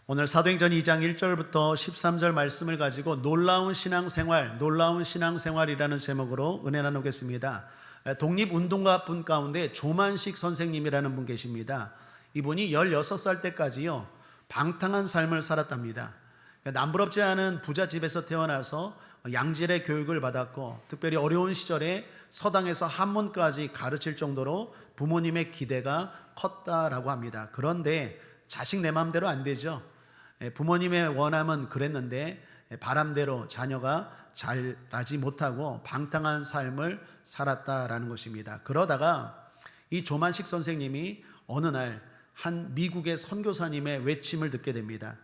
오늘 사도행전 2장 1절부터 13절 말씀을 가지고 놀라운 신앙생활이라는 제목으로 은혜 나누겠습니다. 독립운동가 분 가운데 조만식 선생님이라는 분 계십니다. 이분이 16살 때까지요 방탕한 삶을 살았답니다. 남부럽지 않은 부잣집에서 태어나서 양질의 교육을 받았고, 특별히 어려운 시절에 서당에서 한문까지 가르칠 정도로 부모님의 기대가 컸다라고 합니다. 그런데 자식 내 마음대로 안 되죠. 부모님의 원함은 그랬는데 바람대로 자녀가 잘 나지 못하고 방탕한 삶을 살았다라는 것입니다. 그러다가 이 조만식 선생님이 어느 날 한 미국의 선교사님의 외침을 듣게 됩니다.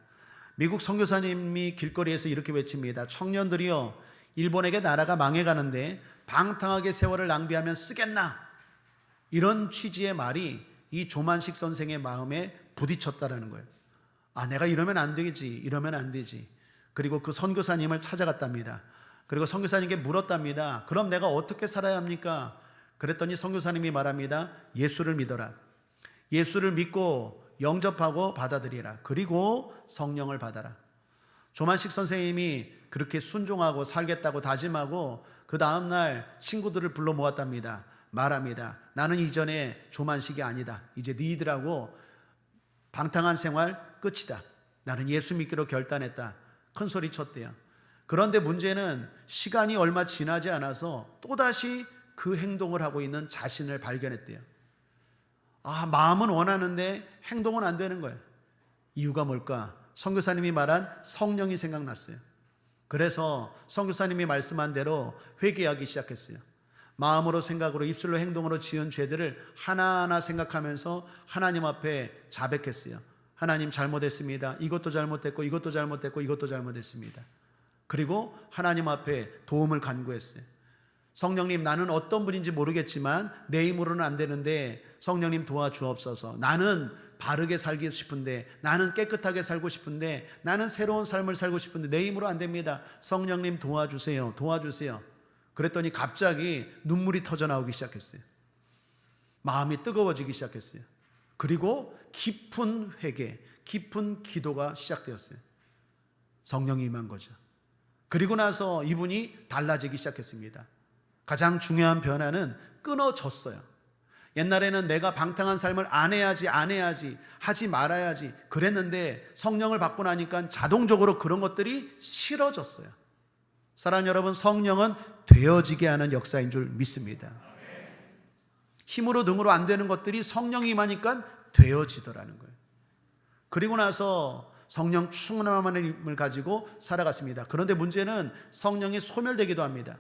미국 선교사님이 길거리에서 이렇게 외칩니다. 청년들이여, 일본에게 나라가 망해가는데 방탕하게 세월을 낭비하면 쓰겠나? 이런 취지의 말이 이 조만식 선생의 마음에 부딪혔다라는 거예요. 내가 이러면 안 되겠지, 이러면 안 되지. 그리고 그 선교사님을 찾아갔답니다. 그리고 선교사님께 물었답니다. 그럼 내가 어떻게 살아야 합니까? 그랬더니 선교사님이 말합니다. 예수를 믿어라. 예수를 믿고 영접하고 받아들이라. 그리고 성령을 받아라. 조만식 선생님이 그렇게 순종하고 살겠다고 다짐하고 그 다음날 친구들을 불러 모았답니다. 말합니다. 나는 이전에 조만식이 아니다. 이제 너희들하고 방탕한 생활 끝이다. 나는 예수 믿기로 결단했다. 큰 소리 쳤대요. 그런데 문제는 시간이 얼마 지나지 않아서 또다시 그 행동을 하고 있는 자신을 발견했대요. 마음은 원하는데 행동은 안 되는 거예요. 이유가 뭘까? 선교사님이 말한 성령이 생각났어요. 그래서 선교사님이 말씀한 대로 회개하기 시작했어요. 마음으로, 생각으로, 입술로, 행동으로 지은 죄들을 하나하나 생각하면서 하나님 앞에 자백했어요. 하나님, 잘못했습니다. 이것도 잘못했고 이것도 잘못했고 이것도 잘못했습니다. 그리고 하나님 앞에 도움을 간구했어요. 성령님, 나는 어떤 분인지 모르겠지만 내 힘으로는 안 되는데 성령님 도와주옵소서. 나는 바르게 살고 싶은데, 나는 깨끗하게 살고 싶은데, 나는 새로운 삶을 살고 싶은데 내 힘으로 안 됩니다. 성령님 도와주세요. 도와주세요. 그랬더니 갑자기 눈물이 터져 나오기 시작했어요. 마음이 뜨거워지기 시작했어요. 그리고 깊은 회개, 깊은 기도가 시작되었어요. 성령이 임한 거죠. 그리고 나서 이분이 달라지기 시작했습니다. 가장 중요한 변화는 끊어졌어요. 옛날에는 내가 방탕한 삶을 안 해야지, 하지 말아야지 그랬는데 성령을 받고 나니까 자동적으로 그런 것들이 싫어졌어요. 사랑하는 여러분, 성령은 되어지게 하는 역사인 줄 믿습니다. 힘으로 능으로 안 되는 것들이 성령이 임하니까 되어지더라는 거예요. 그리고 나서 성령 충만함을 가지고 살아갔습니다. 그런데 문제는 성령이 소멸되기도 합니다.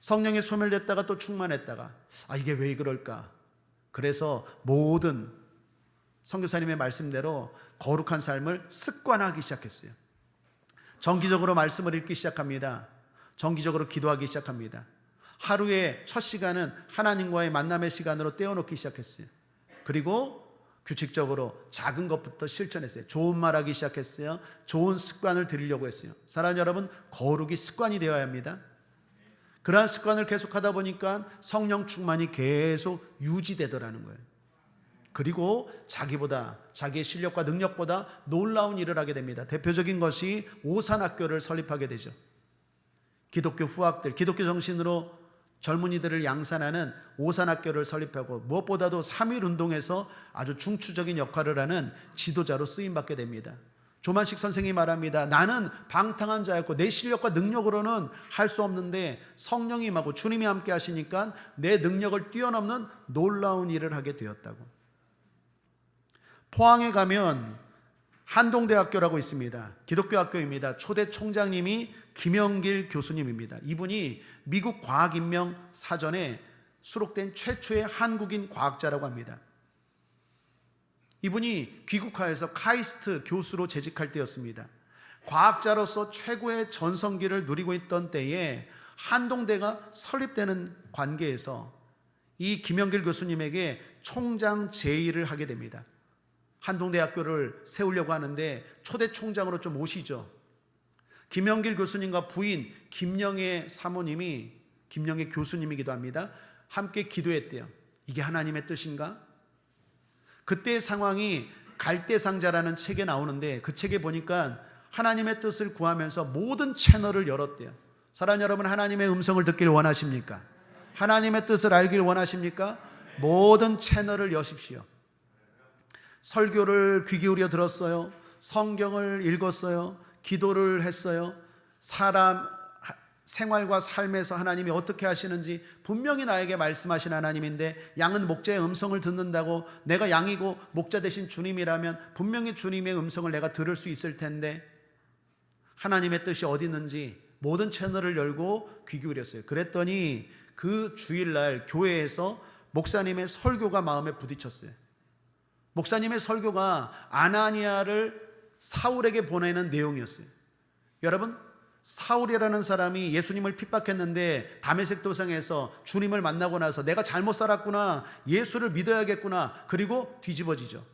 성령이 소멸됐다가 또 충만했다가 이게 왜 그럴까? 그래서 모든 선교사님의 말씀대로 거룩한 삶을 습관하기 시작했어요. 정기적으로 말씀을 읽기 시작합니다. 정기적으로 기도하기 시작합니다. 하루의 첫 시간은 하나님과의 만남의 시간으로 떼어놓기 시작했어요. 그리고 규칙적으로 작은 것부터 실천했어요. 좋은 말하기 시작했어요. 좋은 습관을 들이려고 했어요. 사랑하는 여러분, 거룩이 습관이 되어야 합니다. 그러한 습관을 계속하다 보니까 성령 충만이 계속 유지되더라는 거예요. 그리고 자기의 실력과 능력보다 놀라운 일을 하게 됩니다. 대표적인 것이 오산학교를 설립하게 되죠. 기독교 후학들, 기독교 정신으로 젊은이들을 양산하는 오산학교를 설립하고, 무엇보다도 3.1운동에서 아주 중추적인 역할을 하는 지도자로 쓰임받게 됩니다. 조만식 선생이 말합니다. 나는 방탕한 자였고 내 실력과 능력으로는 할 수 없는데 성령이 임하고 주님이 함께 하시니까 내 능력을 뛰어넘는 놀라운 일을 하게 되었다고. 포항에 가면 한동대학교라고 있습니다. 기독교 학교입니다. 초대 총장님이 김영길 교수님입니다. 이분이 미국 과학인명사전에 수록된 최초의 한국인 과학자라고 합니다. 이분이 귀국하여서 카이스트 교수로 재직할 때였습니다. 과학자로서 최고의 전성기를 누리고 있던 때에 한동대가 설립되는 관계에서 이 김영길 교수님에게 총장 제의를 하게 됩니다. 한동대학교를 세우려고 하는데 초대 총장으로 좀 오시죠. 김영길 교수님과 부인 김영애 사모님이, 김영애 교수님이기도 합니다, 함께 기도했대요. 이게 하나님의 뜻인가? 그때의 상황이 갈대상자라는 책에 나오는데 그 책에 보니까 하나님의 뜻을 구하면서 모든 채널을 열었대요. 사랑하는 여러분, 하나님의 음성을 듣길 원하십니까? 하나님의 뜻을 알길 원하십니까? 모든 채널을 여십시오. 설교를 귀 기울여 들었어요. 성경을 읽었어요. 기도를 했어요. 사람 생활과 삶에서 하나님이 어떻게 하시는지 분명히 나에게 말씀하신 하나님인데, 양은 목자의 음성을 듣는다고, 내가 양이고 목자 대신 주님이라면 분명히 주님의 음성을 내가 들을 수 있을 텐데 하나님의 뜻이 어디 있는지 모든 채널을 열고 귀 기울였어요. 그랬더니 그 주일날 교회에서 목사님의 설교가 마음에 부딪혔어요. 목사님의 설교가 아나니아를 사울에게 보내는 내용이었어요. 여러분, 사울이라는 사람이 예수님을 핍박했는데 다메섹 도상에서 주님을 만나고 나서 내가 잘못 살았구나, 예수를 믿어야겠구나, 그리고 뒤집어지죠.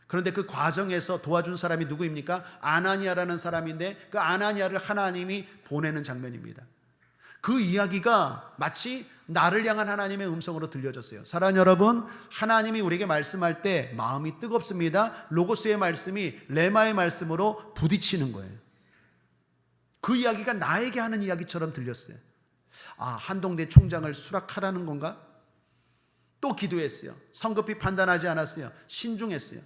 그런데 그 과정에서 도와준 사람이 누구입니까? 아나니아라는 사람인데 그 아나니아를 하나님이 보내는 장면입니다. 그 이야기가 마치 나를 향한 하나님의 음성으로 들려졌어요. 사랑하는 여러분, 하나님이 우리에게 말씀할 때 마음이 뜨겁습니다. 로고스의 말씀이 레마의 말씀으로 부딪히는 거예요. 그 이야기가 나에게 하는 이야기처럼 들렸어요. 아, 한동대 총장을 수락하라는 건가? 또 기도했어요. 성급히 판단하지 않았어요. 신중했어요.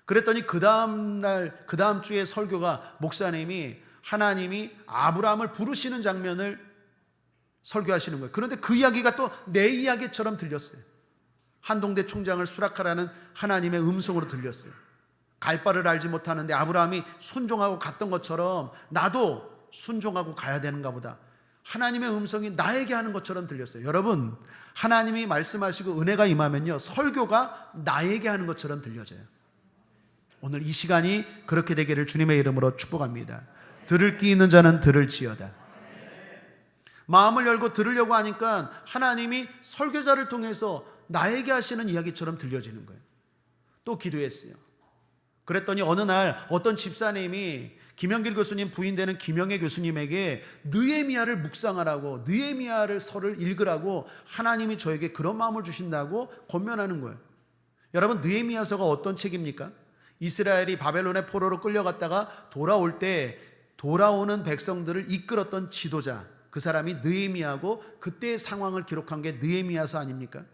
그랬더니 그 다음 주에 설교가 목사님이 하나님이 아브라함을 부르시는 장면을 설교하시는 거예요. 그런데 그 이야기가 또 내 이야기처럼 들렸어요. 한동대 총장을 수락하라는 하나님의 음성으로 들렸어요. 갈 바를 알지 못하는데 아브라함이 순종하고 갔던 것처럼 나도 순종하고 가야 되는가 보다. 하나님의 음성이 나에게 하는 것처럼 들렸어요. 여러분, 하나님이 말씀하시고 은혜가 임하면요, 설교가 나에게 하는 것처럼 들려져요. 오늘 이 시간이 그렇게 되기를 주님의 이름으로 축복합니다. 들을 귀 있는 자는 들을지어다. 마음을 열고 들으려고 하니까 하나님이 설교자를 통해서 나에게 하시는 이야기처럼 들려지는 거예요. 또 기도했어요. 그랬더니 어느 날 어떤 집사님이 김영길 교수님 부인 되는 김영애 교수님에게 느헤미야를 묵상하라고, 느헤미야를 설을 읽으라고 하나님이 저에게 그런 마음을 주신다고 권면하는 거예요. 여러분, 느헤미야서가 어떤 책입니까? 이스라엘이 바벨론의 포로로 끌려갔다가 돌아올 때 돌아오는 백성들을 이끌었던 지도자, 그 사람이 느헤미야고 그때의 상황을 기록한 게 느헤미야서 아닙니까?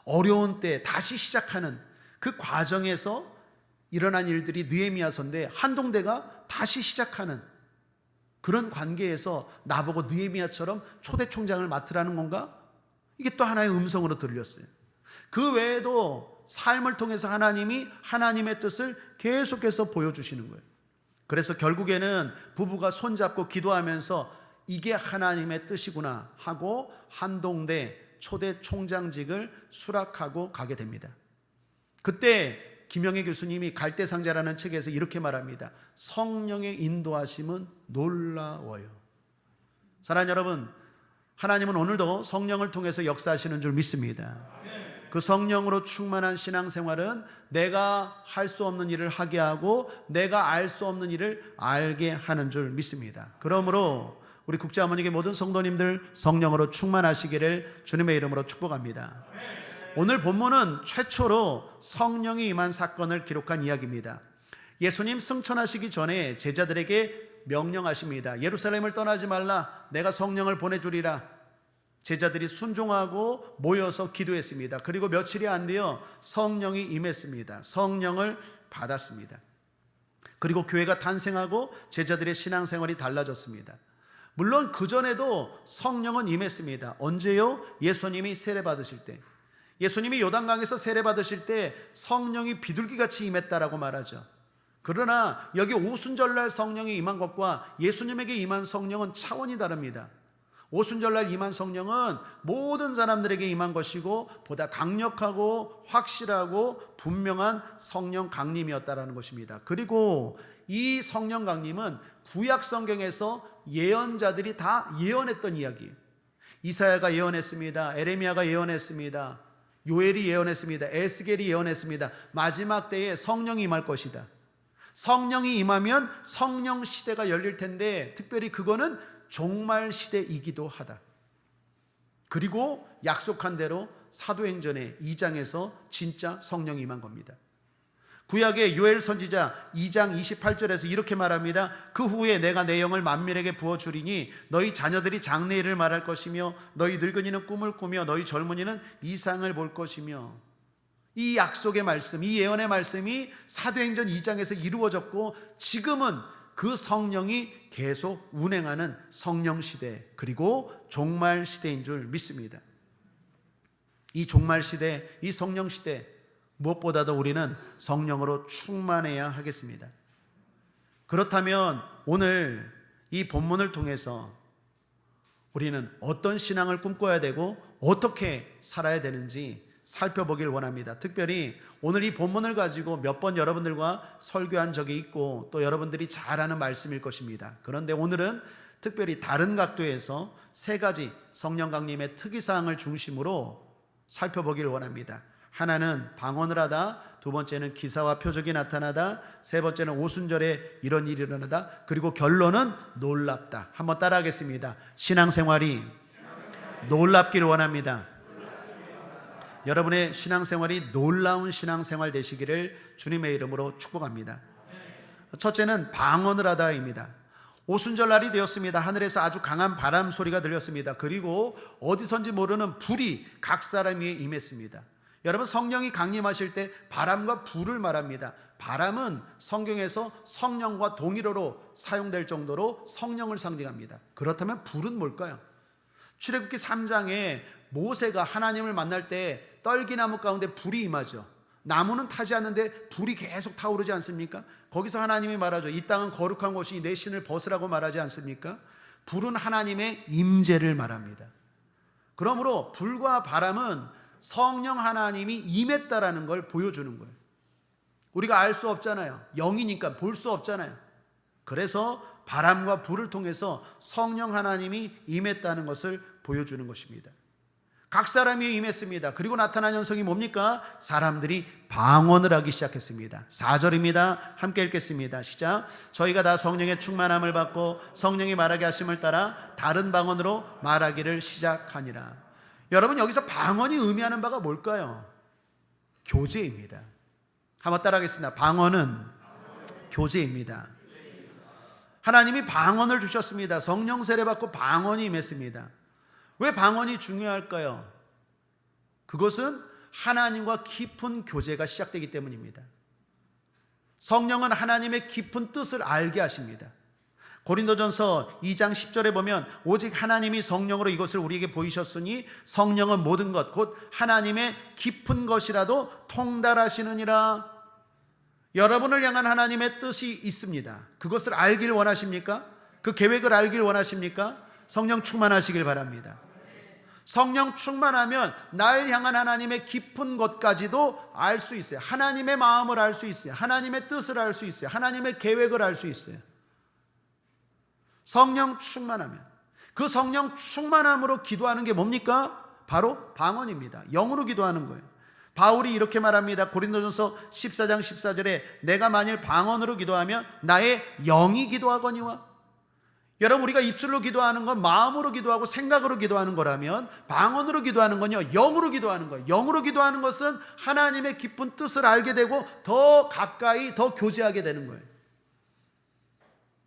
어려운 때 다시 시작하는 그 과정에서 일어난 일들이 느헤미야서인데, 한동대가 다시 시작하는 그런 관계에서 나보고 느헤미야처럼 초대 총장을 맡으라는 건가? 이게 또 하나의 음성으로 들렸어요. 그 외에도 삶을 통해서 하나님이 하나님의 뜻을 계속해서 보여주시는 거예요. 그래서 결국에는 부부가 손잡고 기도하면서 이게 하나님의 뜻이구나 하고 한동대 초대 총장직을 수락하고 가게 됩니다. 그때 김영애 교수님이 갈대상자라는 책에서 이렇게 말합니다. 성령의 인도하심은 놀라워요. 사랑하는 여러분, 하나님은 오늘도 성령을 통해서 역사하시는 줄 믿습니다. 그 성령으로 충만한 신앙생활은 내가 할 수 없는 일을 하게 하고 내가 알 수 없는 일을 알게 하는 줄 믿습니다. 그러므로 우리 국제어머니의 모든 성도님들 성령으로 충만하시기를 주님의 이름으로 축복합니다. 오늘 본문은 최초로 성령이 임한 사건을 기록한 이야기입니다. 예수님 승천하시기 전에 제자들에게 명령하십니다. 예루살렘을 떠나지 말라, 내가 성령을 보내주리라. 제자들이 순종하고 모여서 기도했습니다. 그리고 며칠이 안 되어 성령이 임했습니다. 성령을 받았습니다. 그리고 교회가 탄생하고 제자들의 신앙생활이 달라졌습니다. 물론 그전에도 성령은 임했습니다. 언제요? 예수님이 세례 받으실 때. 예수님이 요단강에서 세례 받으실 때 성령이 비둘기같이 임했다라고 말하죠. 그러나 여기 오순절날 성령이 임한 것과 예수님에게 임한 성령은 차원이 다릅니다. 오순절날 임한 성령은 모든 사람들에게 임한 것이고 보다 강력하고 확실하고 분명한 성령 강림이었다라는 것입니다. 그리고 이 성령 강림은 구약 성경에서 예언자들이 다 예언했던 이야기예요. 이사야가 예언했습니다. 에레미야가 예언했습니다. 요엘이 예언했습니다. 에스겔이 예언했습니다. 마지막 때에 성령이 임할 것이다. 성령이 임하면 성령 시대가 열릴 텐데 특별히 그거는 종말 시대이기도 하다. 그리고 약속한 대로 사도행전의 2장에서 진짜 성령이 임한 겁니다. 구약의 요엘 선지자 2장 28절에서 이렇게 말합니다. 그 후에 내가 내 영을 만민에게 부어주리니 너희 자녀들이 장래일을 말할 것이며 너희 늙은이는 꿈을 꾸며 너희 젊은이는 이상을 볼 것이며. 이 약속의 말씀, 이 예언의 말씀이 사도행전 2장에서 이루어졌고 지금은 그 성령이 계속 운행하는 성령 시대, 그리고 종말 시대인 줄 믿습니다. 이 종말 시대, 이 성령 시대, 무엇보다도 우리는 성령으로 충만해야 하겠습니다. 그렇다면 오늘 이 본문을 통해서 우리는 어떤 신앙을 꿈꿔야 되고 어떻게 살아야 되는지 살펴보길 원합니다. 특별히 오늘 이 본문을 가지고 몇 번 여러분들과 설교한 적이 있고 또 여러분들이 잘 아는 말씀일 것입니다. 그런데 오늘은 특별히 다른 각도에서 세 가지 성령 강림의 특이사항을 중심으로 살펴보길 원합니다. 하나는 방언을 하다, 두 번째는 기사와 표적이 나타나다, 세 번째는 오순절에 이런 일이 일어나다, 그리고 결론은 놀랍다. 한번 따라하겠습니다. 신앙생활이 놀랍길 원합니다. 여러분의 신앙생활이 놀라운 신앙생활 되시기를 주님의 이름으로 축복합니다. 첫째는 방언을 하다입니다. 오순절 날이 되었습니다. 하늘에서 아주 강한 바람 소리가 들렸습니다. 그리고 어디선지 모르는 불이 각 사람 위에 임했습니다. 여러분, 성령이 강림하실 때 바람과 불을 말합니다. 바람은 성경에서 성령과 동일어로 사용될 정도로 성령을 상징합니다. 그렇다면 불은 뭘까요? 출애굽기 3장에 모세가 하나님을 만날 때 떨기나무 가운데 불이 임하죠. 나무는 타지 않는데 불이 계속 타오르지 않습니까? 거기서 하나님이 말하죠. 이 땅은 거룩한 곳이니 내 신을 벗으라고 말하지 않습니까? 불은 하나님의 임재를 말합니다. 그러므로 불과 바람은 성령 하나님이 임했다라는 걸 보여주는 거예요. 우리가 알 수 없잖아요. 영이니까 볼 수 없잖아요. 그래서 바람과 불을 통해서 성령 하나님이 임했다는 것을 보여주는 것입니다. 각 사람 위에 임했습니다. 그리고 나타난 현상이 뭡니까? 사람들이 방언을 하기 시작했습니다. 4절입니다. 함께 읽겠습니다. 시작. 저희가 다 성령의 충만함을 받고 성령이 말하게 하심을 따라 다른 방언으로 말하기를 시작하니라. 여러분, 여기서 방언이 의미하는 바가 뭘까요? 교제입니다. 한번 따라하겠습니다. 방언은 교제입니다. 하나님이 방언을 주셨습니다. 성령 세례 받고 방언이 임했습니다. 왜 방언이 중요할까요? 그것은 하나님과 깊은 교제가 시작되기 때문입니다. 성령은 하나님의 깊은 뜻을 알게 하십니다. 고린도전서 2장 10절에 보면 오직 하나님이 성령으로 이것을 우리에게 보이셨으니 성령은 모든 것 곧 하나님의 깊은 것이라도 통달하시느니라. 여러분을 향한 하나님의 뜻이 있습니다. 그것을 알길 원하십니까? 그 계획을 알길 원하십니까? 성령 충만하시길 바랍니다. 성령 충만하면 날 향한 하나님의 깊은 것까지도 알 수 있어요. 하나님의 마음을 알 수 있어요. 하나님의 뜻을 알 수 있어요. 하나님의 계획을 알 수 있어요. 성령 충만하면, 그 성령 충만함으로 기도하는 게 뭡니까? 바로 방언입니다. 영으로 기도하는 거예요. 바울이 이렇게 말합니다. 고린도전서 14장 14절에 내가 만일 방언으로 기도하면 나의 영이 기도하거니와. 여러분, 우리가 입술로 기도하는 건 마음으로 기도하고 생각으로 기도하는 거라면 방언으로 기도하는 건요, 영으로 기도하는 거예요. 영으로 기도하는 것은 하나님의 깊은 뜻을 알게 되고 더 가까이 더 교제하게 되는 거예요.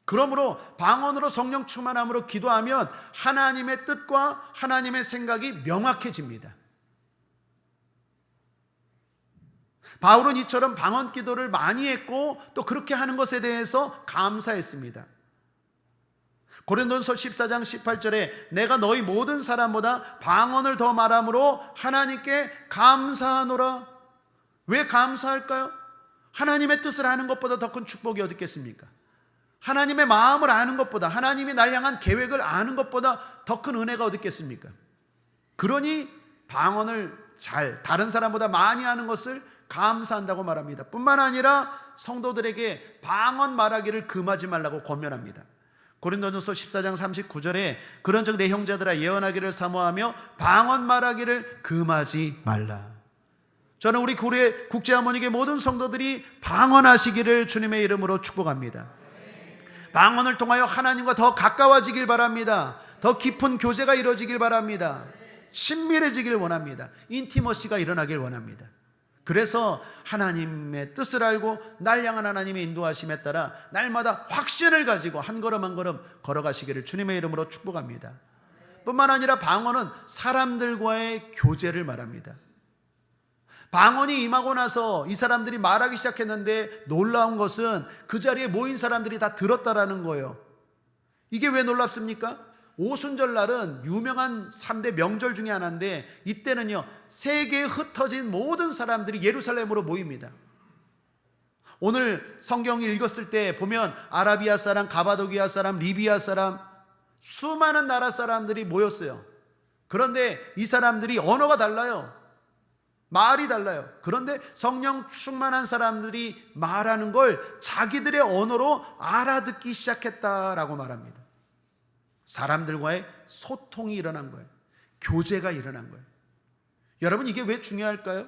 그러므로 방언으로 성령 충만함으로 기도하면 하나님의 뜻과 하나님의 생각이 명확해집니다. 바울은 이처럼 방언 기도를 많이 했고 또 그렇게 하는 것에 대해서 감사했습니다. 고린도전서 14장 18절에 내가 너희 모든 사람보다 방언을 더 말함으로 하나님께 감사하노라. 왜 감사할까요? 하나님의 뜻을 아는 것보다 더 큰 축복이 어디 있겠습니까? 하나님의 마음을 아는 것보다, 하나님이 날 향한 계획을 아는 것보다 더 큰 은혜가 어디 있겠습니까? 그러니 방언을 다른 사람보다 많이 하는 것을 감사한다고 말합니다. 뿐만 아니라 성도들에게 방언 말하기를 금하지 말라고 권면합니다. 고린도전서 14장 39절에 그런즉 내 형제들아 예언하기를 사모하며 방언 말하기를 금하지 말라. 저는 우리 구례 국제하모니교 모든 성도들이 방언하시기를 주님의 이름으로 축복합니다. 방언을 통하여 하나님과 더 가까워지길 바랍니다. 더 깊은 교제가 이루어지길 바랍니다. 친밀해지길 원합니다. 인티머시가 일어나길 원합니다. 그래서 하나님의 뜻을 알고 날 향한 하나님의 인도하심에 따라 날마다 확신을 가지고 한 걸음 한 걸음 걸어가시기를 주님의 이름으로 축복합니다. 뿐만 아니라 방언은 사람들과의 교제를 말합니다. 방언이 임하고 나서 이 사람들이 말하기 시작했는데 놀라운 것은 그 자리에 모인 사람들이 다 들었다라는 거예요. 이게 왜 놀랍습니까? 오순절날은 유명한 3대 명절 중에 하나인데 이때는요, 세계에 흩어진 모든 사람들이 예루살렘으로 모입니다. 오늘 성경 읽었을 때 보면 아라비아 사람, 가바도기아 사람, 리비아 사람, 수많은 나라 사람들이 모였어요. 그런데 이 사람들이 언어가 달라요. 말이 달라요. 그런데 성령 충만한 사람들이 말하는 걸 자기들의 언어로 알아듣기 시작했다라고 말합니다. 사람들과의 소통이 일어난 거예요. 교제가 일어난 거예요. 여러분, 이게 왜 중요할까요?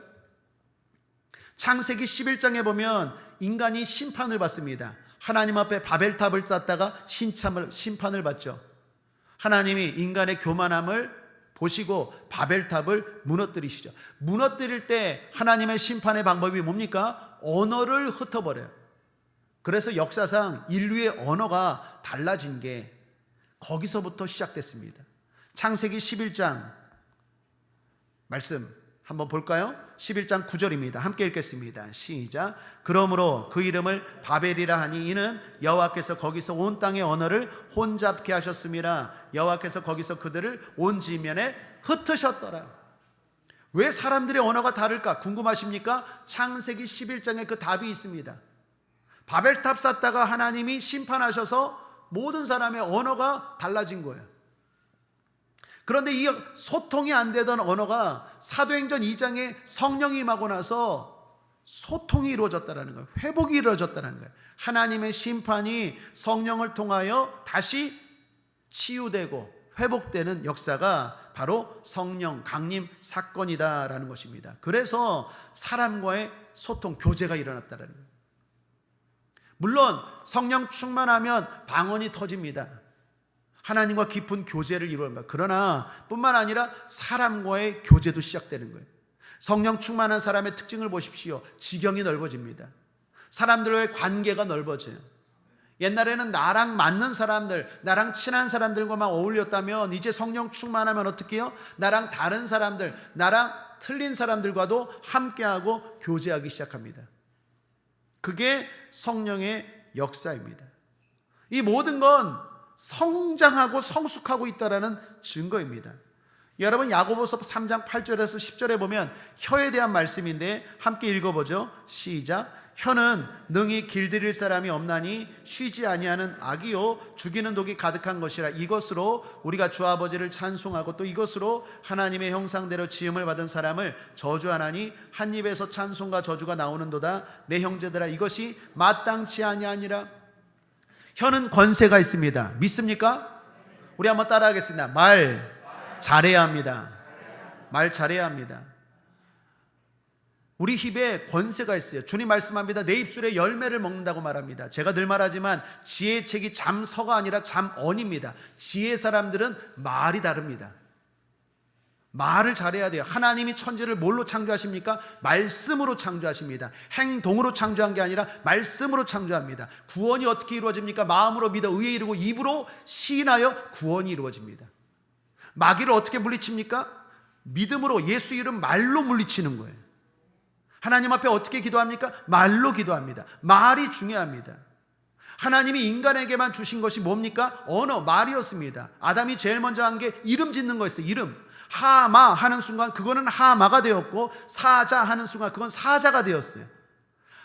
창세기 11장에 보면 인간이 심판을 받습니다. 하나님 앞에 바벨탑을 쌓다가 심판을 받죠. 하나님이 인간의 교만함을 보시고 바벨탑을 무너뜨리시죠. 무너뜨릴 때 하나님의 심판의 방법이 뭡니까? 언어를 흩어버려요. 그래서 역사상 인류의 언어가 달라진 게 거기서부터 시작됐습니다. 창세기 11장 말씀 한번 볼까요? 11장 9절입니다. 함께 읽겠습니다. 시작. 그러므로 그 이름을 바벨이라 하니 이는 여호와께서 거기서 온 땅의 언어를 혼잡게 하셨음이라. 여호와께서 거기서 그들을 온 지면에 흩으셨더라. 왜 사람들의 언어가 다를까 궁금하십니까? 창세기 11장에 그 답이 있습니다. 바벨탑 쌓다가 하나님이 심판하셔서 모든 사람의 언어가 달라진 거예요. 그런데 이 소통이 안 되던 언어가 사도행전 2장에 성령이 임하고 나서 소통이 이루어졌다는 거예요. 회복이 이루어졌다는 거예요. 하나님의 심판이 성령을 통하여 다시 치유되고 회복되는 역사가 바로 성령 강림 사건이다라는 것입니다. 그래서 사람과의 소통, 교제가 일어났다는 거예요. 물론 성령 충만하면 방언이 터집니다. 하나님과 깊은 교제를 이루는 것. 그러나 뿐만 아니라 사람과의 교제도 시작되는 거예요. 성령 충만한 사람의 특징을 보십시오. 지경이 넓어집니다. 사람들과의 관계가 넓어져요. 옛날에는 나랑 맞는 사람들, 나랑 친한 사람들과만 어울렸다면 이제 성령 충만하면 어떻게 해요? 나랑 다른 사람들, 나랑 틀린 사람들과도 함께하고 교제하기 시작합니다. 그게 성령의 역사입니다. 이 모든 건 성장하고 성숙하고 있다는 증거입니다. 여러분, 야고보서 3장 8절에서 10절에 보면 혀에 대한 말씀인데 함께 읽어보죠. 시작. 혀는 능히 길들일 사람이 없나니 쉬지 아니하는 악이요 죽이는 독이 가득한 것이라. 이것으로 우리가 주 아버지를 찬송하고 또 이것으로 하나님의 형상대로 지음을 받은 사람을 저주하나니 한 입에서 찬송과 저주가 나오는도다. 내 형제들아, 이것이 마땅치 아니하니라. 혀는 권세가 있습니다. 믿습니까? 우리 한번 따라하겠습니다. 말 잘해야 합니다. 말 잘해야 합니다. 우리 입에 권세가 있어요. 주님 말씀합니다. 내 입술에 열매를 먹는다고 말합니다. 제가 늘 말하지만 지혜의 책이 잠서가 아니라 잠언입니다. 지혜 사람들은 말이 다릅니다. 말을 잘해야 돼요. 하나님이 천지를 뭘로 창조하십니까? 말씀으로 창조하십니다. 행동으로 창조한 게 아니라 말씀으로 창조합니다. 구원이 어떻게 이루어집니까? 마음으로 믿어 의에 이르고 입으로 시인하여 구원이 이루어집니다. 마귀를 어떻게 물리칩니까? 믿음으로 예수 이름 말로 물리치는 거예요. 하나님 앞에 어떻게 기도합니까? 말로 기도합니다. 말이 중요합니다. 하나님이 인간에게만 주신 것이 뭡니까? 언어, 말이었습니다. 아담이 제일 먼저 한 게 이름 짓는 거였어요. 이름. 하마 하는 순간 그거는 하마가 되었고, 사자 하는 순간 그건 사자가 되었어요.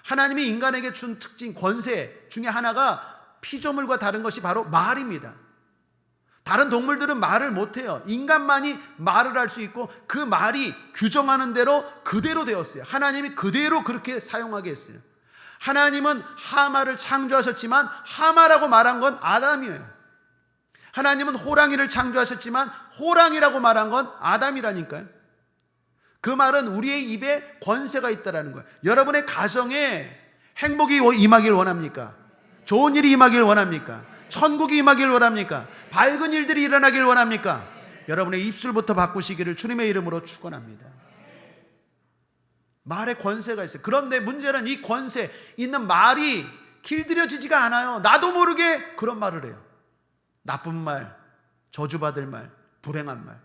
하나님이 인간에게 준 특징, 권세 중에 하나가 피조물과 다른 것이 바로 말입니다. 다른 동물들은 말을 못해요. 인간만이 말을 할 수 있고 그 말이 규정하는 대로 그대로 되었어요. 하나님이 그대로 그렇게 사용하게 했어요. 하나님은 하마를 창조하셨지만 하마라고 말한 건 아담이에요. 하나님은 호랑이를 창조하셨지만 호랑이라고 말한 건 아담이라니까요. 그 말은 우리의 입에 권세가 있다는 거예요. 여러분의 가정에 행복이 임하길 원합니까? 좋은 일이 임하길 원합니까? 천국이 임하길 원합니까? 밝은 일들이 일어나길 원합니까? 여러분의 입술부터 바꾸시기를 주님의 이름으로 축원합니다. 말에 권세가 있어요. 그런데 문제는 이 권세 있는 말이 길들여지지가 않아요. 나도 모르게 그런 말을 해요. 나쁜 말, 저주받을 말, 불행한 말,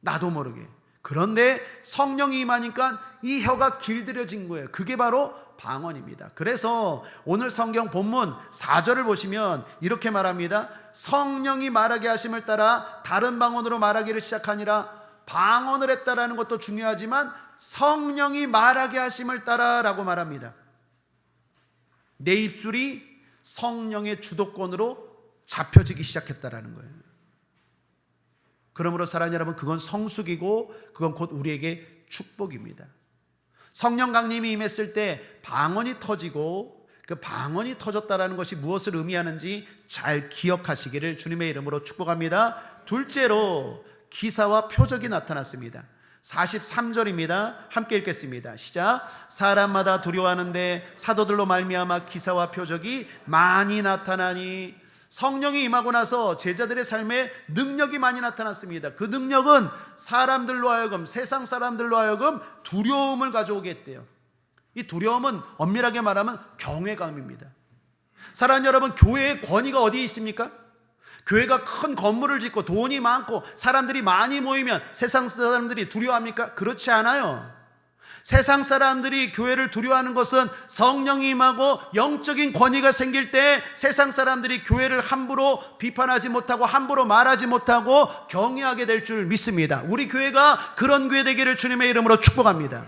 나도 모르게. 그런데 성령이 임하니까 이 혀가 길들여진 거예요. 그게 바로 방언입니다. 그래서 오늘 성경 본문 4절을 보시면 이렇게 말합니다. 성령이 말하게 하심을 따라 다른 방언으로 말하기를 시작하니라. 방언을 했다라는 것도 중요하지만 성령이 말하게 하심을 따라 라고 말합니다. 내 입술이 성령의 주도권으로 잡혀지기 시작했다라는 거예요. 그러므로 사랑하는 여러분, 그건 성숙이고 그건 곧 우리에게 축복입니다. 성령 강림이 임했을 때 방언이 터지고 그 방언이 터졌다라는 것이 무엇을 의미하는지 잘 기억하시기를 주님의 이름으로 축복합니다. 둘째로 기사와 표적이 나타났습니다. 43절입니다. 함께 읽겠습니다. 시작. 사람마다 두려워하는데 사도들로 말미암아 기사와 표적이 많이 나타나니. 성령이 임하고 나서 제자들의 삶에 능력이 많이 나타났습니다. 그 능력은 사람들로 하여금, 세상 사람들로 하여금 두려움을 가져오게 했대요. 이 두려움은 엄밀하게 말하면 경외감입니다. 사랑하는 여러분, 교회의 권위가 어디에 있습니까? 교회가 큰 건물을 짓고 돈이 많고 사람들이 많이 모이면 세상 사람들이 두려워합니까? 그렇지 않아요. 세상 사람들이 교회를 두려워하는 것은 성령이 임하고 영적인 권위가 생길 때 세상 사람들이 교회를 함부로 비판하지 못하고 함부로 말하지 못하고 경외하게 될 줄 믿습니다. 우리 교회가 그런 교회 되기를 주님의 이름으로 축복합니다.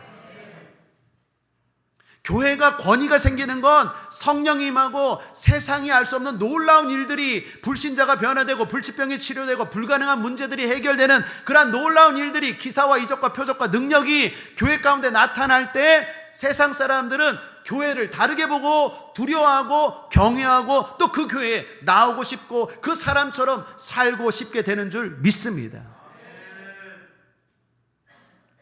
교회가 권위가 생기는 건 성령이 임하고 세상이 알 수 없는 놀라운 일들이, 불신자가 변화되고 불치병이 치료되고 불가능한 문제들이 해결되는 그러한 놀라운 일들이, 기사와 이적과 표적과 능력이 교회 가운데 나타날 때 세상 사람들은 교회를 다르게 보고 두려워하고 경외하고 또 그 교회에 나오고 싶고 그 사람처럼 살고 싶게 되는 줄 믿습니다.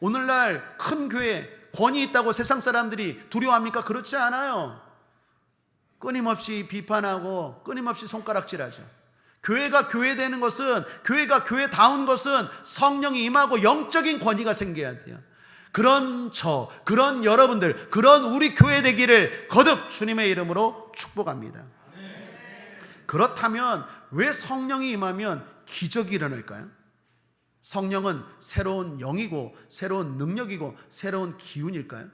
오늘날 큰 교회 권위 있다고 세상 사람들이 두려워합니까? 그렇지 않아요. 끊임없이 비판하고 끊임없이 손가락질하죠. 교회가 교회되는 것은, 교회가 교회다운 것은 성령이 임하고 영적인 권위가 생겨야 돼요. 그런 그런 여러분들, 그런 우리 교회 되기를 거듭 주님의 이름으로 축복합니다. 그렇다면 왜 성령이 임하면 기적이 일어날까요? 성령은 새로운 영이고 새로운 능력이고 새로운 기운일까요?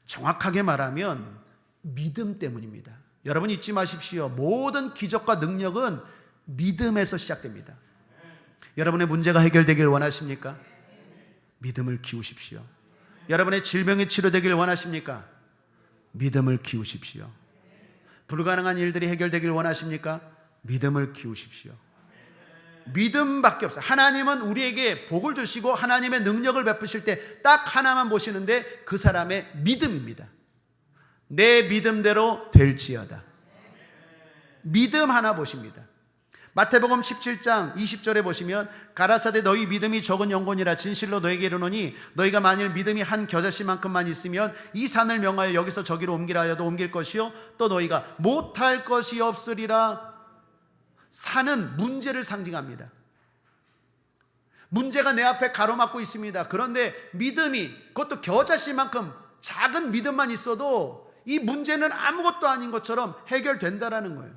정확하게 말하면 믿음 때문입니다. 여러분 잊지 마십시오. 모든 기적과 능력은 믿음에서 시작됩니다. 여러분의 문제가 해결되길 원하십니까? 믿음을 키우십시오. 여러분의 질병이 치료되길 원하십니까? 믿음을 키우십시오. 불가능한 일들이 해결되길 원하십니까? 믿음을 키우십시오. 믿음밖에 없어요. 하나님은 우리에게 복을 주시고 하나님의 능력을 베푸실 때 딱 하나만 보시는데 그 사람의 믿음입니다. 내 믿음대로 될지어다. 믿음 하나 보십니다. 마태복음 17장 20절에 보시면 가라사대 너희 믿음이 적은 영혼이라 진실로 너에게 이르노니 너희가 만일 믿음이 한 겨자씨만큼만 있으면 이 산을 명하여 여기서 저기로 옮기라 하여도 옮길 것이요 또 너희가 못할 것이 없으리라. 산은 문제를 상징합니다. 문제가 내 앞에 가로막고 있습니다. 그런데 믿음이, 그것도 겨자씨만큼 작은 믿음만 있어도 이 문제는 아무것도 아닌 것처럼 해결된다라는 거예요.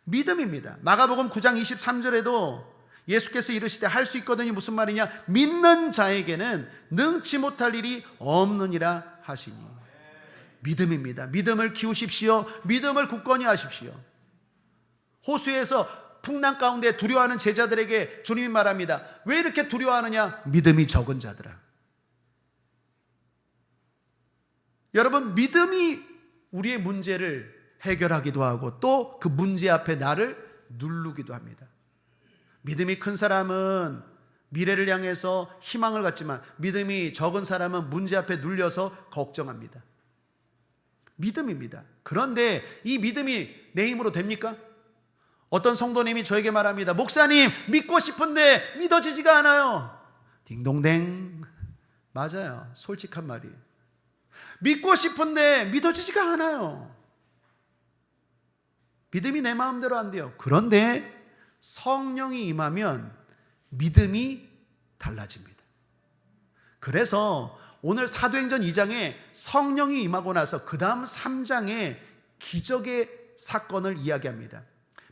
믿음입니다. 마가복음 9장 23절에도 예수께서 이르시되 할 수 있거든이 무슨 말이냐? 믿는 자에게는 능치 못할 일이 없느니라 하시니. 믿음입니다. 믿음을 키우십시오. 믿음을 굳건히 하십시오. 호수에서 풍랑 가운데 두려워하는 제자들에게 주님이 말합니다. 왜 이렇게 두려워하느냐? 믿음이 적은 자들아. 여러분, 믿음이 우리의 문제를 해결하기도 하고 또 그 문제 앞에 나를 누르기도 합니다. 믿음이 큰 사람은 미래를 향해서 희망을 갖지만 믿음이 적은 사람은 문제 앞에 눌려서 걱정합니다. 믿음입니다. 그런데 이 믿음이 내 힘으로 됩니까? 어떤 성도님이 저에게 말합니다. 목사님, 믿고 싶은데 믿어지지가 않아요. 딩동댕. 맞아요. 솔직한 말이에요. 믿고 싶은데 믿어지지가 않아요. 믿음이 내 마음대로 안 돼요. 그런데 성령이 임하면 믿음이 달라집니다. 그래서 오늘 사도행전 2장에 성령이 임하고 나서 그 다음 3장에 기적의 사건을 이야기합니다.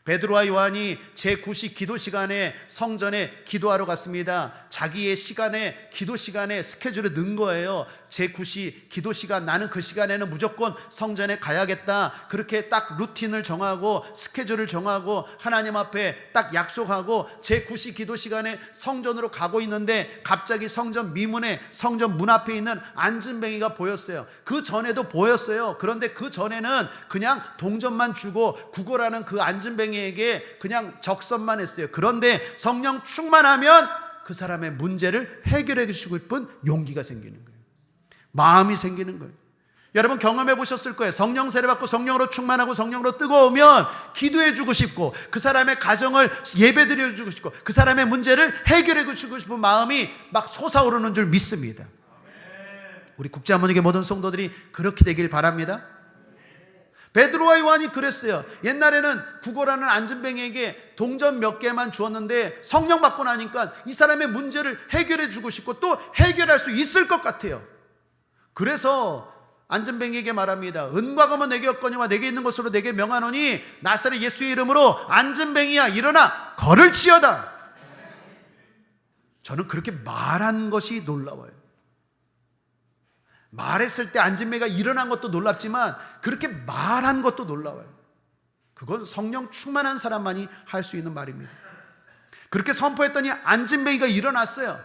베드로와 요한이 제9시 기도 시간에 성전에 기도하러 갔습니다. 자기의 시간에, 기도 시간에 스케줄에 넣은 거예요. 제9시 기도 시간, 나는 그 시간에는 무조건 성전에 가야겠다. 그렇게 딱 루틴을 정하고 스케줄을 정하고 하나님 앞에 딱 약속하고 제9시 기도 시간에 성전으로 가고 있는데 갑자기 성전 미문에, 성전 문 앞에 있는 안진뱅이가 보였어요. 그 전에도 보였어요. 그런데 그 전에는 그냥 동전만 주고 구걸하는 그 안진뱅이에게 그냥 적선만 했어요. 그런데 성령 충만하면 그 사람의 문제를 해결해 주시고 싶은 용기가 생기는 거예요. 마음이 생기는 거예요. 여러분 경험해 보셨을 거예요. 성령 세례받고 성령으로 충만하고 성령으로 뜨거우면 기도해 주고 싶고 그 사람의 가정을 예배 드려 주고 싶고 그 사람의 문제를 해결해 주고 싶은 마음이 막 솟아오르는 줄 믿습니다. 우리 국제하모니교 모든 성도들이 그렇게 되길 바랍니다. 베드로와 요한이 그랬어요. 옛날에는 구걸하는 안진뱅이에게 동전 몇 개만 주었는데 성령 받고 나니까 이 사람의 문제를 해결해 주고 싶고 또 해결할 수 있을 것 같아요. 그래서 안진뱅이에게 말합니다. 은과 금은 내게 없거니와 내게 있는 것으로 내게 명하노니 나사렛 예수의 이름으로 안진뱅이야 일어나 걸을지어다. 저는 그렇게 말한 것이 놀라워요. 말했을 때 안진뱅이가 일어난 것도 놀랍지만 그렇게 말한 것도 놀라워요. 그건 성령 충만한 사람만이 할 수 있는 말입니다. 그렇게 선포했더니 안진뱅이가 일어났어요.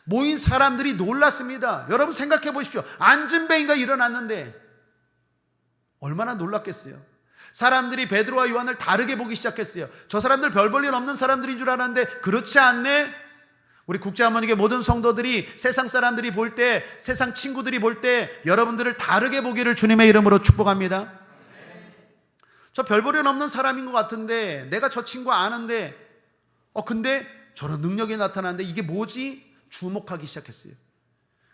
모인 사람들이 놀랐습니다. 여러분 생각해 보십시오. 안진뱅이가 일어났는데 얼마나 놀랐겠어요. 사람들이 베드로와 요한을 다르게 보기 시작했어요. 저 사람들 별 볼 일 없는 사람들인 줄 알았는데 그렇지 않네. 우리 국제하모니교 모든 성도들이 세상 사람들이 볼 때, 세상 친구들이 볼 때 여러분들을 다르게 보기를 주님의 이름으로 축복합니다. 저 별 볼 일 없는 사람인 것 같은데 내가 저 친구 아는데 근데 저런 능력이 나타나는데 이게 뭐지? 주목하기 시작했어요.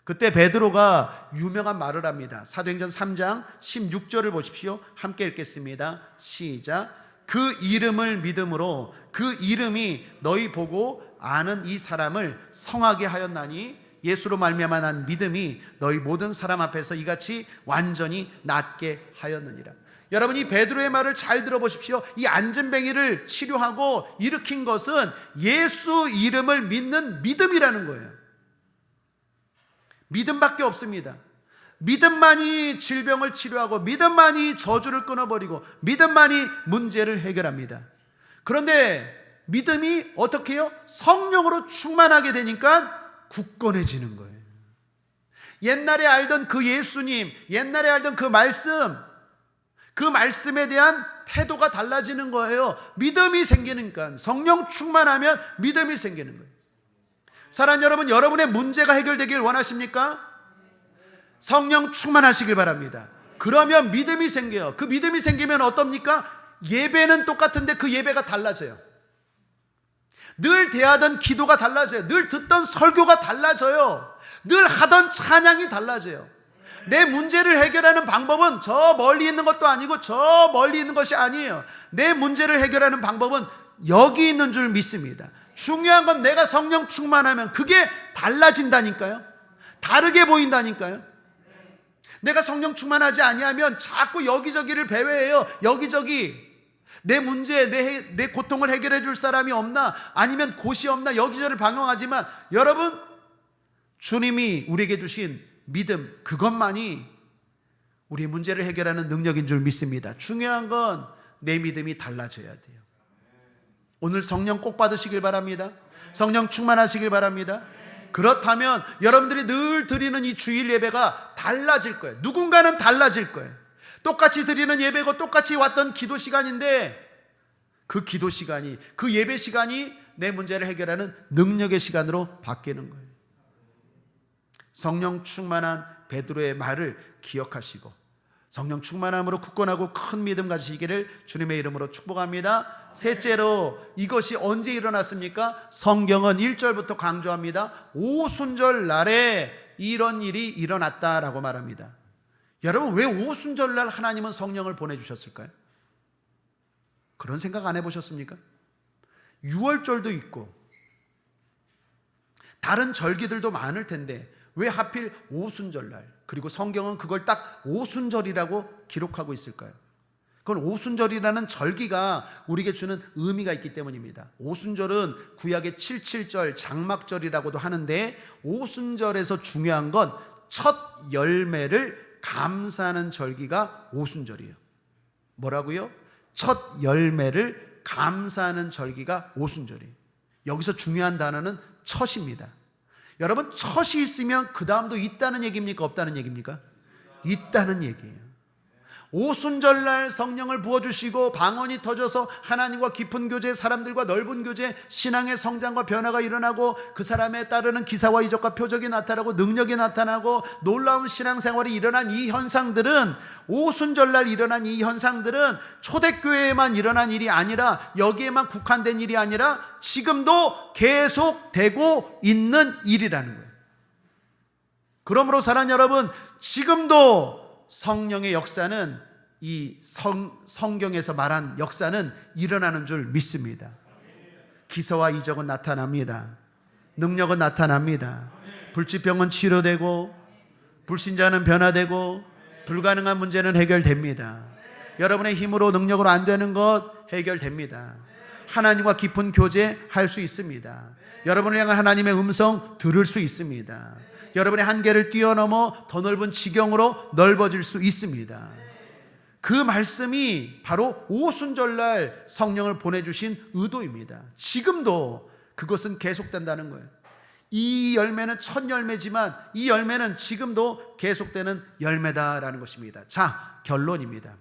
그때 베드로가 유명한 말을 합니다. 사도행전 3장 16절을 보십시오. 함께 읽겠습니다. 시작. 그 이름을 믿음으로 그 이름이 너희 보고 아는 이 사람을 성하게 하였나니 예수로 말미암아 난 믿음이 너희 모든 사람 앞에서 이같이 완전히 낫게 하였느니라. 여러분 이 베드로의 말을 잘 들어보십시오. 이 안진뱅이를 치료하고 일으킨 것은 예수 이름을 믿는 믿음이라는 거예요. 믿음밖에 없습니다. 믿음만이 질병을 치료하고 믿음만이 저주를 끊어버리고 믿음만이 문제를 해결합니다. 그런데 믿음이 어떻게 해요? 성령으로 충만하게 되니까 굳건해지는 거예요. 옛날에 알던 그 예수님, 옛날에 알던 그 말씀에 대한 태도가 달라지는 거예요. 믿음이 생기니까. 성령 충만하면 믿음이 생기는 거예요. 사랑 여러분, 여러분의 문제가 해결되길 원하십니까? 성령 충만하시길 바랍니다. 그러면 믿음이 생겨요. 그 믿음이 생기면 어떻습니까? 예배는 똑같은데 그 예배가 달라져요. 늘 대하던 기도가 달라져요. 늘 듣던 설교가 달라져요. 늘 하던 찬양이 달라져요. 내 문제를 해결하는 방법은 저 멀리 있는 것도 아니고 저 멀리 있는 것이 아니에요. 내 문제를 해결하는 방법은 여기 있는 줄 믿습니다. 중요한 건 내가 성령 충만하면 그게 달라진다니까요. 다르게 보인다니까요. 내가 성령 충만하지 아니하면 자꾸 여기저기를 배회해요. 여기저기 내 문제, 내 고통을 해결해 줄 사람이 없나, 아니면 곳이 없나 여기저기를 방황하지만 여러분 주님이 우리에게 주신 믿음, 그것만이 우리의 문제를 해결하는 능력인 줄 믿습니다. 중요한 건 내 믿음이 달라져야 돼요. 오늘 성령 꼭 받으시길 바랍니다. 성령 충만하시길 바랍니다. 그렇다면 여러분들이 늘 드리는 이 주일 예배가 달라질 거예요. 누군가는 달라질 거예요. 똑같이 드리는 예배고 똑같이 왔던 기도 시간인데 그 기도 시간이, 그 예배 시간이 내 문제를 해결하는 능력의 시간으로 바뀌는 거예요. 성령 충만한 베드로의 말을 기억하시고 성령 충만함으로 굳건하고 큰 믿음 가지시기를 주님의 이름으로 축복합니다. 셋째로, 이것이 언제 일어났습니까? 성경은 1절부터 강조합니다. 오순절 날에 이런 일이 일어났다라고 말합니다. 여러분, 왜 오순절 날 하나님은 성령을 보내주셨을까요? 그런 생각 안 해보셨습니까? 6월절도 있고 다른 절기들도 많을 텐데 왜 하필 오순절날, 그리고 성경은 그걸 딱 오순절이라고 기록하고 있을까요? 그건 오순절이라는 절기가 우리에게 주는 의미가 있기 때문입니다. 오순절은 구약의 77절 장막절이라고도 하는데, 오순절에서 중요한 건 첫 열매를 감사하는 절기가 오순절이에요. 뭐라고요? 첫 열매를 감사하는 절기가 오순절이에요. 여기서 중요한 단어는 첫입니다. 여러분, 첫이 있으면 그 다음도 있다는 얘기입니까? 없다는 얘기입니까? 있다는 얘기예요. 오순절날 성령을 부어주시고 방언이 터져서 하나님과 깊은 교제, 사람들과 넓은 교제, 신앙의 성장과 변화가 일어나고 그 사람에 따르는 기사와 이적과 표적이 나타나고 능력이 나타나고 놀라운 신앙생활이 일어난 이 현상들은, 오순절날 일어난 이 현상들은 초대교회에만 일어난 일이 아니라, 여기에만 국한된 일이 아니라 지금도 계속되고 있는 일이라는 거예요. 그러므로 사랑하는 여러분, 지금도 성령의 역사는, 이 성경에서 말한 역사는 일어나는 줄 믿습니다. 기사와 이적은 나타납니다. 능력은 나타납니다. 불치병은 치료되고, 불신자는 변화되고, 불가능한 문제는 해결됩니다. 여러분의 힘으로 능력으로 안 되는 것 해결됩니다. 하나님과 깊은 교제할 수 있습니다. 여러분을 향한 하나님의 음성 들을 수 있습니다. 여러분의 한계를 뛰어넘어 더 넓은 지경으로 넓어질 수 있습니다. 그 말씀이 바로 오순절날 성령을 보내주신 의도입니다. 지금도 그것은 계속된다는 거예요. 이 열매는 첫 열매지만 이 열매는 지금도 계속되는 열매다라는 것입니다. 자, 결론입니다.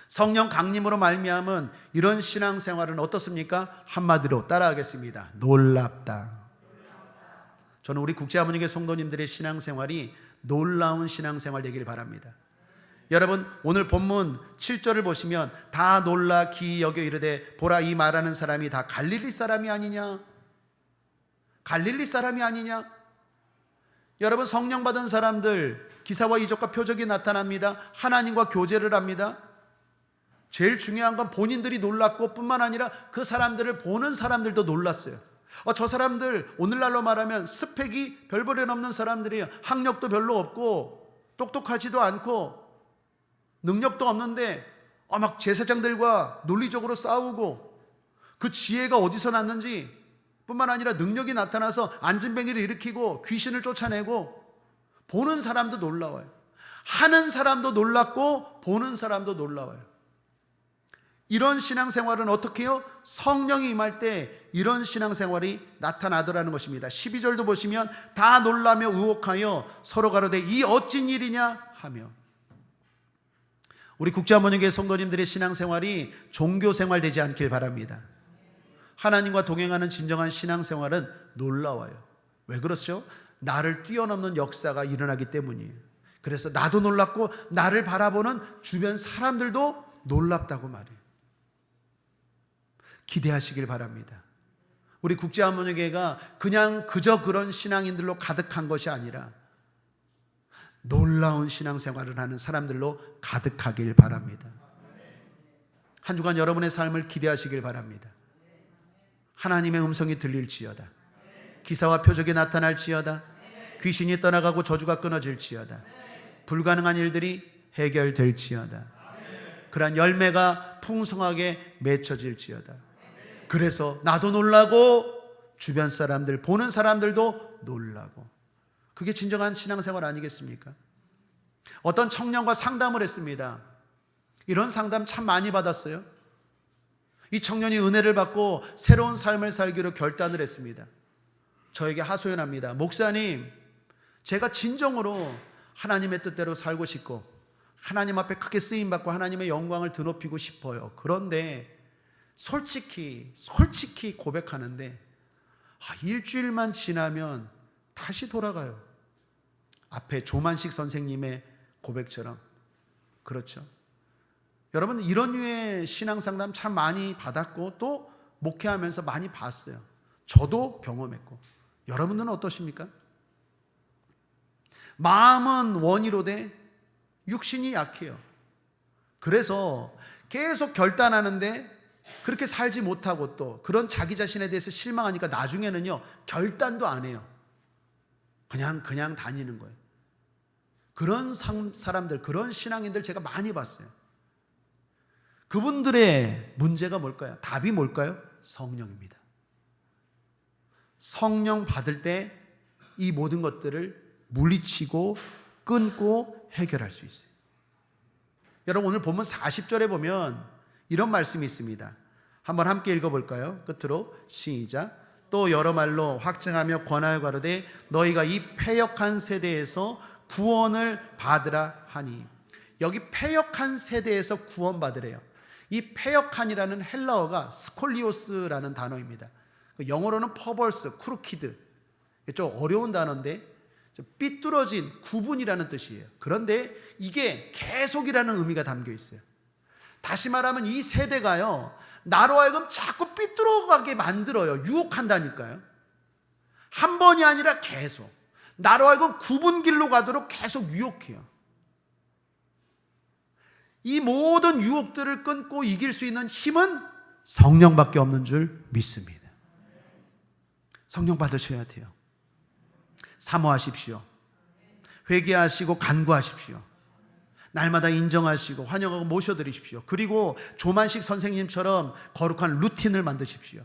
성령 강림으로 말미암은 이런 신앙생활은 어떻습니까? 한마디로 따라하겠습니다. 놀랍다. 저는 우리 국제아모니교 성도님들의 신앙생활이 놀라운 신앙생활 되길 바랍니다. 여러분, 오늘 본문 7절을 보시면 다 놀라 기이 여겨 이르되 보라, 이 말하는 사람이 다 갈릴리 사람이 아니냐? 갈릴리 사람이 아니냐? 여러분, 성령 받은 사람들 기사와 이적과 표적이 나타납니다. 하나님과 교제를 합니다. 제일 중요한 건 본인들이 놀랐고 뿐만 아니라 그 사람들을 보는 사람들도 놀랐어요. 저 사람들 오늘날로 말하면 스펙이 별볼에 넘는 사람들이에요. 학력도 별로 없고 똑똑하지도 않고 능력도 없는데 막 제사장들과 논리적으로 싸우고, 그 지혜가 어디서 났는지 뿐만 아니라 능력이 나타나서 안진뱅이를 일으키고 귀신을 쫓아내고, 보는 사람도 놀라워요. 하는 사람도 놀랍고 보는 사람도 놀라워요. 이런 신앙생활은 어떻게 해요? 성령이 임할 때 이런 신앙생활이 나타나더라는 것입니다. 12절도 보시면 다 놀라며 의혹하여 서로 가로되 이 어찌 일이냐 하며. 우리 국제아모니교회 성도님들의 신앙생활이 종교생활 되지 않길 바랍니다. 하나님과 동행하는 진정한 신앙생활은 놀라워요. 왜 그렇죠? 나를 뛰어넘는 역사가 일어나기 때문이에요. 그래서 나도 놀랍고 나를 바라보는 주변 사람들도 놀랍다고 말해요. 기대하시길 바랍니다. 우리 국제아모니교회가 그냥 그저 그런 신앙인들로 가득한 것이 아니라 놀라운 신앙생활을 하는 사람들로 가득하길 바랍니다. 한 주간 여러분의 삶을 기대하시길 바랍니다. 하나님의 음성이 들릴지어다. 기사와 표적이 나타날지어다. 귀신이 떠나가고 저주가 끊어질지어다. 불가능한 일들이 해결될지어다. 그러한 열매가 풍성하게 맺혀질지어다. 그래서 나도 놀라고 주변 사람들, 보는 사람들도 놀라고. 그게 진정한 신앙생활 아니겠습니까? 어떤 청년과 상담을 했습니다. 이런 상담 참 많이 받았어요. 이 청년이 은혜를 받고 새로운 삶을 살기로 결단을 했습니다. 저에게 하소연합니다. 목사님, 제가 진정으로 하나님의 뜻대로 살고 싶고 하나님 앞에 크게 쓰임받고 하나님의 영광을 드높이고 싶어요. 그런데 솔직히 고백하는데 일주일만 지나면 다시 돌아가요. 앞에 조만식 선생님의 고백처럼. 그렇죠. 여러분, 이런 류의 신앙상담 참 많이 받았고 또 목회하면서 많이 봤어요. 저도 경험했고. 여러분들은 어떠십니까? 마음은 원이로되 육신이 약해요. 그래서 계속 결단하는데 그렇게 살지 못하고 또 그런 자기 자신에 대해서 실망하니까 나중에는요 결단도 안 해요. 그냥 다니는 거예요. 그런 사람들, 그런 신앙인들 제가 많이 봤어요. 그분들의 문제가 뭘까요? 답이 뭘까요? 성령입니다. 성령 받을 때 이 모든 것들을 물리치고 끊고 해결할 수 있어요. 여러분, 오늘 본문 40절에 보면 이런 말씀이 있습니다. 한번 함께 읽어볼까요? 끝으로 시작. 또 여러 말로 확증하며 권하여 가로되 너희가 이 패역한 세대에서 구원을 받으라 하니. 여기 패역한 세대에서 구원 받으래요. 이 패역한이라는 헬라어가 스콜리오스라는 단어입니다. 영어로는 퍼벌스, 크루키드. 좀 어려운 단어인데 삐뚤어진, 구분이라는 뜻이에요. 그런데 이게 계속이라는 의미가 담겨 있어요. 다시 말하면 이 세대가요, 나로 하여금 자꾸 삐뚤어가게 만들어요. 유혹한다니까요. 한 번이 아니라 계속 나로 하여금 굽은 길로 가도록 계속 유혹해요. 이 모든 유혹들을 끊고 이길 수 있는 힘은 성령밖에 없는 줄 믿습니다. 성령 받으셔야 돼요. 사모하십시오. 회개하시고 간구하십시오. 날마다 인정하시고 환영하고 모셔드리십시오. 그리고 조만식 선생님처럼 거룩한 루틴을 만드십시오.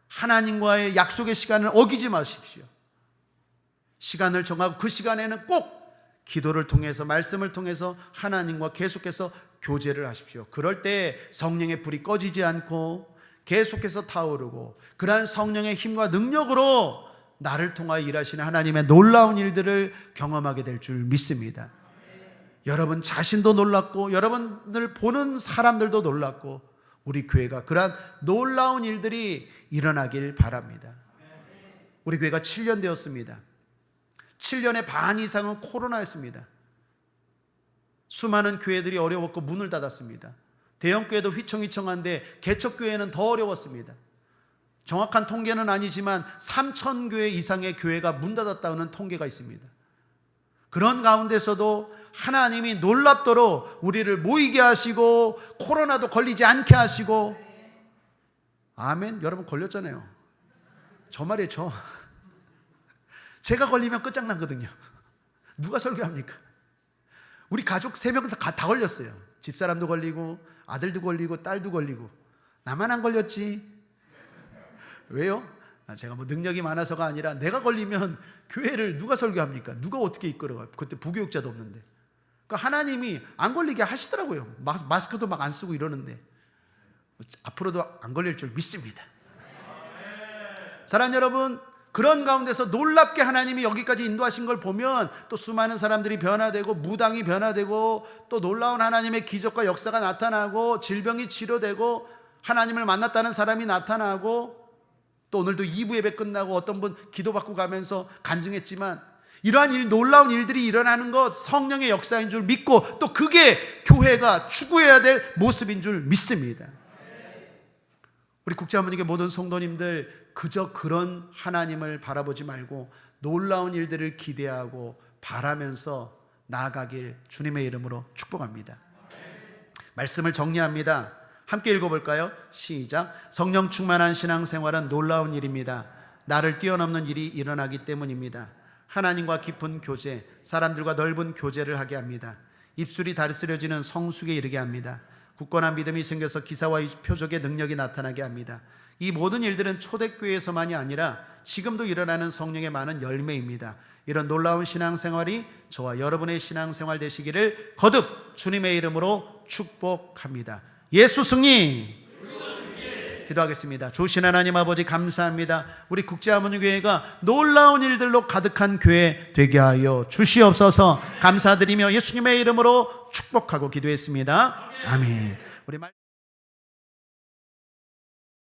하나님과의 약속의 시간을 어기지 마십시오. 시간을 정하고 그 시간에는 꼭 기도를 통해서, 말씀을 통해서 하나님과 계속해서 교제를 하십시오. 그럴 때 성령의 불이 꺼지지 않고 계속해서 타오르고, 그러한 성령의 힘과 능력으로 나를 통하여 일하시는 하나님의 놀라운 일들을 경험하게 될 줄 믿습니다. 여러분 자신도 놀랐고, 여러분들 보는 사람들도 놀랐고, 우리 교회가 그러한 놀라운 일들이 일어나길 바랍니다. 우리 교회가 7년 되었습니다. 7년의 반 이상은 코로나였습니다. 수많은 교회들이 어려웠고 문을 닫았습니다. 대형교회도 휘청휘청한데 개척교회는 더 어려웠습니다. 정확한 통계는 아니지만 3,000교회 이상의 교회가 문 닫았다는 통계가 있습니다. 그런 가운데서도 하나님이 놀랍도록 우리를 모이게 하시고 코로나도 걸리지 않게 하시고, 아멘. 여러분 걸렸잖아요. 저 말이에요. 제가 걸리면 끝장나거든요. 누가 설교합니까? 우리 가족 3명 다 걸렸어요. 집사람도 걸리고 아들도 걸리고 딸도 걸리고. 나만 안 걸렸지. 왜요? 제가 뭐 능력이 많아서가 아니라, 내가 걸리면 교회를 누가 설교합니까? 누가 어떻게 이끌어가요? 그때 부교육자도 없는데. 그러니까 하나님이 안 걸리게 하시더라고요. 마스크도 막 안 쓰고 이러는데. 앞으로도 안 걸릴 줄 믿습니다. 사랑하는 여러분, 그런 가운데서 놀랍게 하나님이 여기까지 인도하신 걸 보면 또 수많은 사람들이 변화되고, 무당이 변화되고, 또 놀라운 하나님의 기적과 역사가 나타나고, 질병이 치료되고, 하나님을 만났다는 사람이 나타나고, 또 오늘도 2부 예배 끝나고 어떤 분 기도받고 가면서 간증했지만, 이러한 놀라운 일들이 일어나는 것 성령의 역사인 줄 믿고, 또 그게 교회가 추구해야 될 모습인 줄 믿습니다. 우리 국제아모니교 모든 성도님들, 그저 그런 하나님을 바라보지 말고 놀라운 일들을 기대하고 바라면서 나아가길 주님의 이름으로 축복합니다. 말씀을 정리합니다. 함께 읽어볼까요? 시작. 성령 충만한 신앙생활은 놀라운 일입니다. 나를 뛰어넘는 일이 일어나기 때문입니다. 하나님과 깊은 교제, 사람들과 넓은 교제를 하게 합니다. 입술이 다스려지는 성숙에 이르게 합니다. 굳건한 믿음이 생겨서 기사와 표적의 능력이 나타나게 합니다. 이 모든 일들은 초대교회에서만이 아니라 지금도 일어나는 성령의 많은 열매입니다. 이런 놀라운 신앙생활이 저와 여러분의 신앙생활 되시기를 거듭 주님의 이름으로 축복합니다. 예수 승리! 기도하겠습니다. 좋으신 하나님 아버지, 감사합니다. 우리 국제아모니교회가 놀라운 일들로 가득한 교회 되게 하여 주시옵소서. 감사드리며 예수님의 이름으로 축복하고 기도했습니다. 아멘. 우리